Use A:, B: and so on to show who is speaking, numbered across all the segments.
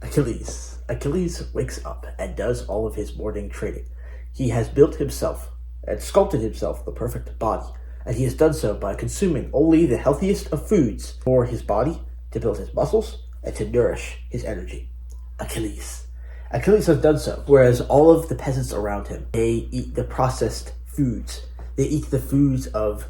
A: Achilles. Achilles wakes up and does all of his morning training. He has built himself and sculpted himself the perfect body, and he has done so by consuming only the healthiest of foods for his body to build his muscles and to nourish his energy. Achilles. Achilles has done so, whereas all of the peasants around him, they eat the processed foods. They eat the foods of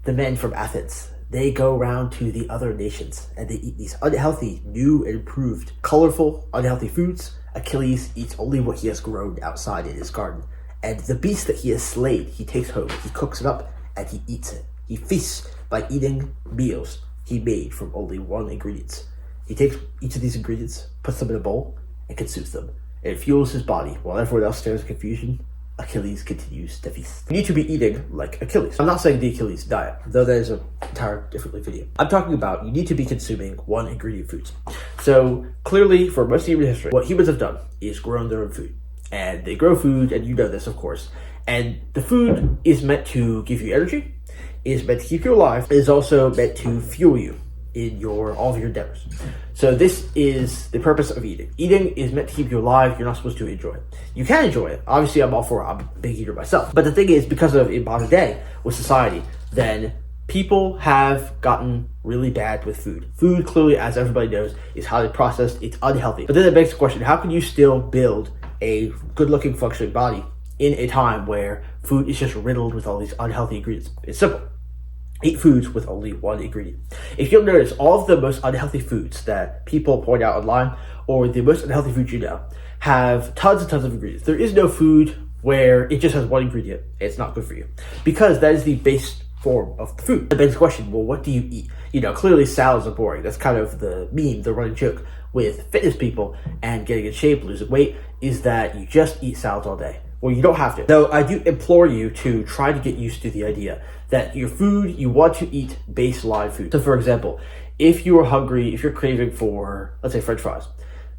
A: the men from Athens. They go around to the other nations and they eat these unhealthy, new, improved, colorful, unhealthy foods. Achilles eats only what he has grown outside in his garden. And the beast that he has slayed, he takes home, he cooks it up, and he eats it. He feasts by eating meals he made from only one ingredient. He takes each of these ingredients, puts them in a bowl, and consumes them. It fuels his body while everyone else stares in confusion. Achilles continues to feast. You need to be eating like Achilles. I'm not saying the Achilles diet, though there's an entire different video. I'm talking about you need to be consuming one ingredient foods. So clearly, for most of human history, what humans have done is grown their own food. And they grow food, and you know this, of course. And the food is meant to give you energy, is meant to keep you alive, is also meant to fuel you in all of your endeavors. So this is the purpose of eating. Eating is meant to keep you alive. You're not supposed to enjoy it. You can enjoy it. Obviously, I'm all for it. I'm a big eater myself. But the thing is, because of in modern day with society, then people have gotten really bad with food. Food, clearly, as everybody knows, is highly processed. It's unhealthy. But then it begs the question, how can you still build a good-looking, functioning body in a time where food is just riddled with all these unhealthy ingredients? It's simple. Eat foods with only one ingredient. If you'll notice, all of the most unhealthy foods that people point out online, or the most unhealthy foods you know, have tons and tons of ingredients. There is no food where it just has one ingredient. It's not good for you. Because that is the base form of the food. It begs the question, well, what do you eat? You know, clearly salads are boring. That's kind of the meme, the running joke with fitness people and getting in shape, losing weight, is that you just eat salads all day. Well, you don't have to. Though I do implore you to try to get used to the idea that your food, you want to eat baseline food. So for example, if you are hungry, if you're craving for, let's say, French fries,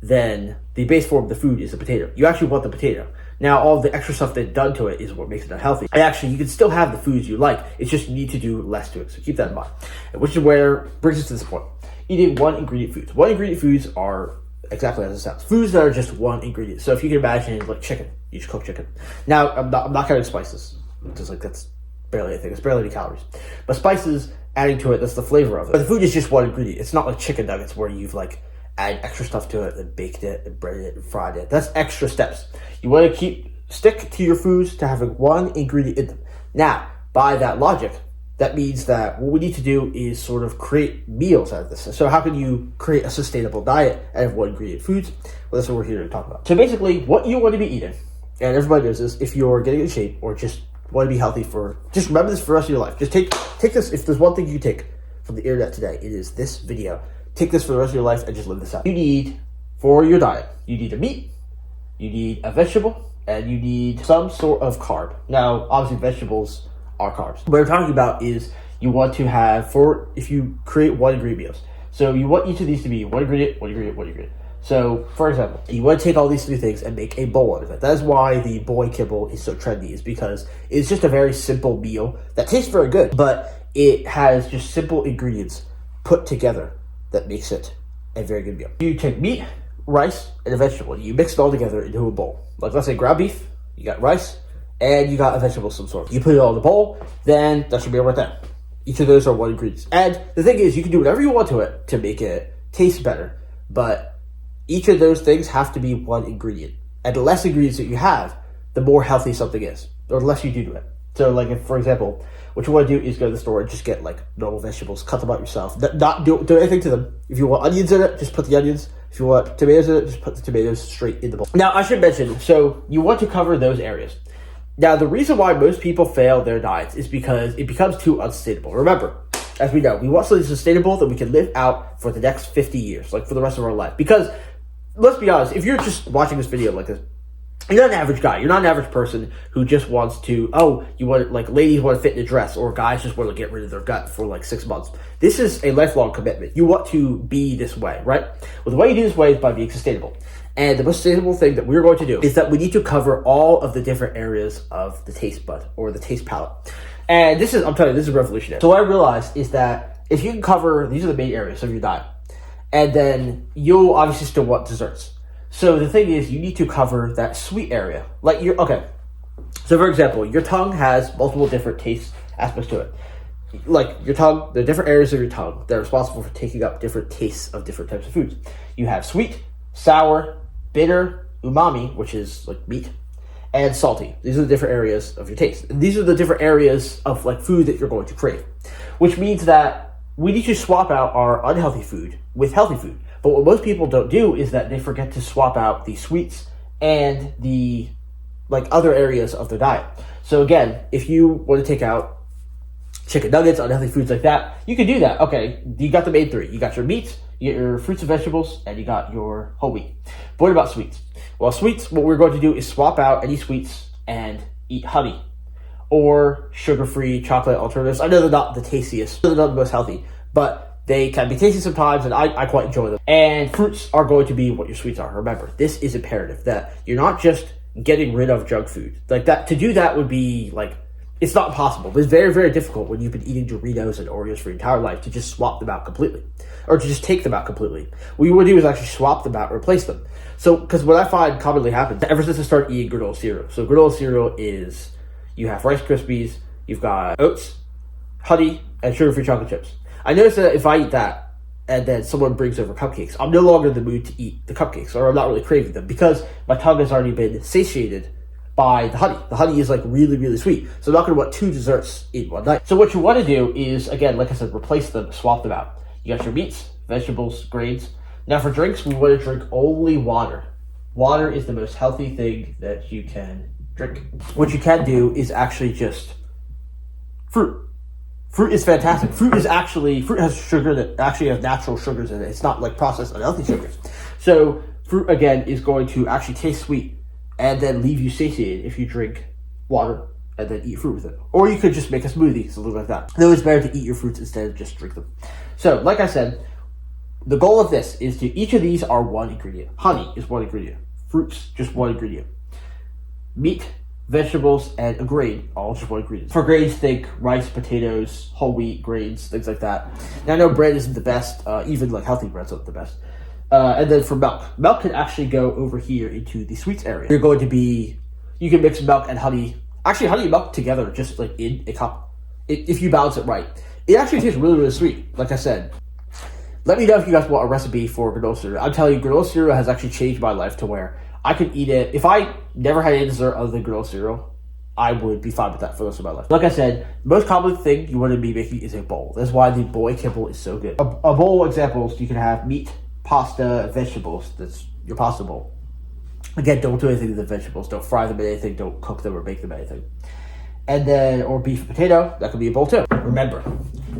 A: then the base form of the food is the potato. You actually want the potato. Now, all the extra stuff that's done to it is what makes it unhealthy. And actually, you can still have the foods you like. It's just you need to do less to it. So keep that in mind. Which is where brings us to this point. Eating one ingredient foods. One ingredient foods are exactly as it sounds. Foods that are just one ingredient. So if you can imagine, like chicken, you just cook chicken. Now, I'm not counting spices. Just like that's barely a thing. It's barely any calories. But spices, adding to it, that's the flavor of it. But the food is just one ingredient. It's not like chicken nuggets where you've like added extra stuff to it and baked it and breaded it and fried it. That's extra steps. You want to stick to your foods to having one ingredient in them. Now, by that logic, that means that what we need to do is sort of create meals out of this. So how can you create a sustainable diet out of one ingredient foods? Well, that's what we're here to talk about. So basically, what you want to be eating, and everybody knows this, if you're getting in shape or just want to be healthy just remember this for the rest of your life. Just take this, if there's one thing you take from the internet today, it is this video. Take this for the rest of your life and just live this out. You need, for your diet, you need a meat, you need a vegetable, and you need some sort of carb. Now, obviously vegetables are carbs. What I'm talking about is you want to have, if you create one ingredient meals. So you want each of these to be one ingredient, one ingredient, one ingredient. So, for example, you want to take all these three things and make a bowl out of it. That is why the boy kibble is so trendy, is because it's just a very simple meal that tastes very good, but it has just simple ingredients put together that makes it a very good meal. You take meat, rice, and a vegetable, and you mix it all together into a bowl. Like, let's say ground beef, you got rice, and you got a vegetable of some sort. You put it all in a bowl, then that's your meal right there. Each of those are one ingredient. And the thing is, you can do whatever you want to it to make it taste better, but each of those things have to be one ingredient. And the less ingredients that you have, the more healthy something is, or the less you do to it. So, like, if, for example, what you want to do is go to the store and just get, like, normal vegetables, cut them out yourself. Not do anything to them. If you want onions in it, just put the onions. If you want tomatoes in it, just put the tomatoes straight in the bowl. Now, I should mention, so you want to cover those areas. Now, the reason why most people fail their diets is because it becomes too unsustainable. Remember, as we know, we want something sustainable that we can live out for the next 50 years, like for the rest of our life. Because, let's be honest, if you're just watching this video like this, you're not an average guy. You're not an average person who just wants to, like ladies want to fit in a dress, or guys just want to get rid of their gut for like 6 months. This is a lifelong commitment. You want to be this way, right? Well, the way you do this way is by being sustainable. And the most sustainable thing that we're going to do is that we need to cover all of the different areas of the taste bud, or the taste palette. And I'm telling you, this is revolutionary. So what I realized is that if you can cover, these are the main areas of your diet, And then you'll obviously still want desserts. So the thing is, you need to cover that sweet area. Like okay. So for example, your tongue has multiple different taste aspects to it. Like your tongue, the different areas of your tongue that are responsible for taking up different tastes of different types of foods. You have sweet, sour, bitter, umami, which is like meat, and salty. These are the different areas of your taste. And these are the different areas of like food that you're going to crave, which means that we need to swap out our unhealthy food with healthy food. But what most people don't do is that they forget to swap out the sweets and the like other areas of their diet. So again, if you want to take out chicken nuggets, unhealthy foods like that, you can do that. Okay, you got the main three. You got your meats, you got your fruits and vegetables, and you got your whole wheat. But what about sweets? Well, sweets, what we're going to do is swap out any sweets and eat honey or sugar-free chocolate alternatives. I know they're not the tastiest, they're not the most healthy, but they can be tasty sometimes, and I quite enjoy them. And fruits are going to be what your sweets are. Remember, this is imperative, that you're not just getting rid of junk food. Like that, to do that would be like, it's not possible. It's very, very difficult when you've been eating Doritos and Oreos for your entire life to just swap them out completely, or to just take them out completely. What you want to do is actually swap them out, replace them. So, because what I find commonly happens ever since I started eating granola cereal. So granola cereal is, you have Rice Krispies, you've got oats, honey, and sugar-free chocolate chips. I notice that if I eat that, and then someone brings over cupcakes, I'm no longer in the mood to eat the cupcakes, or I'm not really craving them, because my tongue has already been satiated by the honey. The honey is like really, really sweet. So I'm not going to want 2 desserts in one night. So what you want to do is, again, like I said, replace them, swap them out. You got your meats, vegetables, grains. Now for drinks, we want to drink only water. Water is the most healthy thing that you can drink. What you can do is actually just fruit. Fruit is fantastic. Fruit has sugar that actually has natural sugars in it. It's not like processed unhealthy sugars. So fruit, again, is going to actually taste sweet and then leave you satiated if you drink water and then eat fruit with it. Or you could just make a smoothie, something like that. Though it's better to eat your fruits instead of just drink them. So, like I said, the goal of this is to, each of these are one ingredient. Honey is one ingredient. Fruits, just one ingredient. Meat, vegetables, and a grain, all just one ingredient. For grains, think rice, potatoes, whole wheat, grains, things like that. Now, I know bread isn't the best, even like healthy bread's not the best. And then for milk. Milk can actually go over here into the sweets area. You're going to be, you can mix milk and honey. Actually, honey and milk together, just like in a cup. If you balance it right. It actually tastes really, really sweet. Like I said, let me know if you guys want a recipe for granola cereal. I'm telling you, granola cereal has actually changed my life to where I could eat it. If I never had any dessert other than granola cereal, I would be fine with that for the rest of my life. Like I said, the most common thing you want to be making is a bowl. That's why the boy kibble is so good. A bowl examples, you can have meat, pasta, vegetables. That's your pasta bowl. Again, don't do anything to the vegetables. Don't fry them in anything. Don't cook them or bake them in anything. And then, or beef and potato, that could be a bowl too. Remember,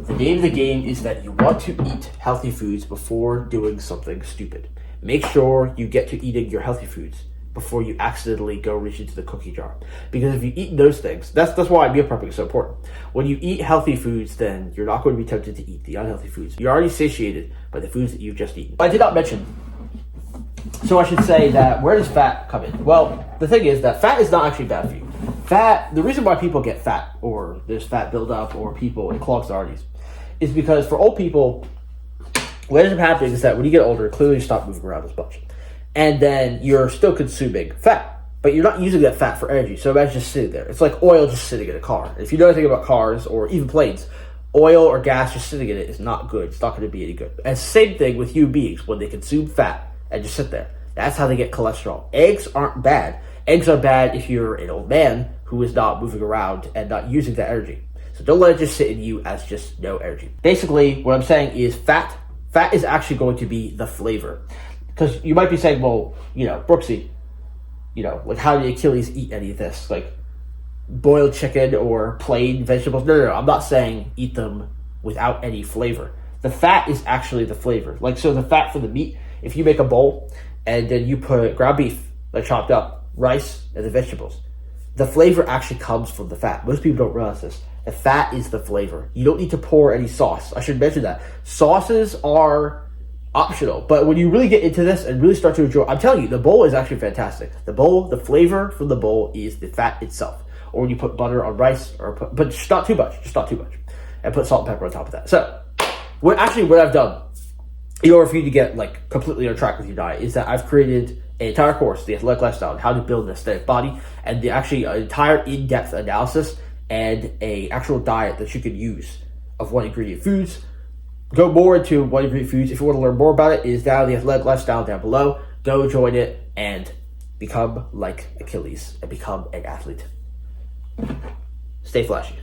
A: the name of the game is that you want to eat healthy foods before doing something stupid. Make sure you get to eating your healthy foods before you accidentally go reach into the cookie jar. Because if you eat those things, that's why meal prepping is so important. When you eat healthy foods, then you're not going to be tempted to eat the unhealthy foods. You're already satiated by the foods that you've just eaten. I did not mention, so I should say that where does fat come in? Well, the thing is that fat is not actually bad for you. Fat, the reason why people get fat, or there's fat buildup, or people, it clogs the arteries, is because for old people, what ends up happening is that when you get older, clearly you stop moving around as much. And then you're still consuming fat, but you're not using that fat for energy. So imagine just sitting there. It's like oil just sitting in a car. If you know anything about cars or even planes, oil or gas just sitting in it is not good. It's not going to be any good. And same thing with human beings when they consume fat and just sit there. That's how they get cholesterol. Eggs aren't bad. Eggs are bad if you're an old man who is not moving around and not using that energy. So don't let it just sit in you as just no energy. Basically, what I'm saying is fat is actually going to be the flavor. Because you might be saying, well, Brooksy, like how did Achilles eat any of this? Like boiled chicken or plain vegetables? No. I'm not saying eat them without any flavor. The fat is actually the flavor. Like, so the fat for the meat, if you make a bowl and then you put ground beef, like chopped up, rice, and the vegetables, the flavor actually comes from the fat. Most people don't realize this. The fat is the flavor. You don't need to pour any sauce. I should mention that. Sauces are optional, but when you really get into this and really start to enjoy, I'm telling you, the bowl is actually fantastic. The bowl, the flavor from the bowl is the fat itself. Or when you put butter on rice, but just not too much, and put salt and pepper on top of that. So, what I've done in order for you to get like completely on track with your diet, is that I've created an entire course, the Athletic Lifestyle, on how to build an aesthetic body, and the actually an entire in-depth analysis and a actual diet that you could use of one ingredient foods. Go more into one ingredient foods. If you want to learn more about it, it is down the Athletic Lifestyle down below. Go join it and become like Achilles and become an athlete. Stay flashy.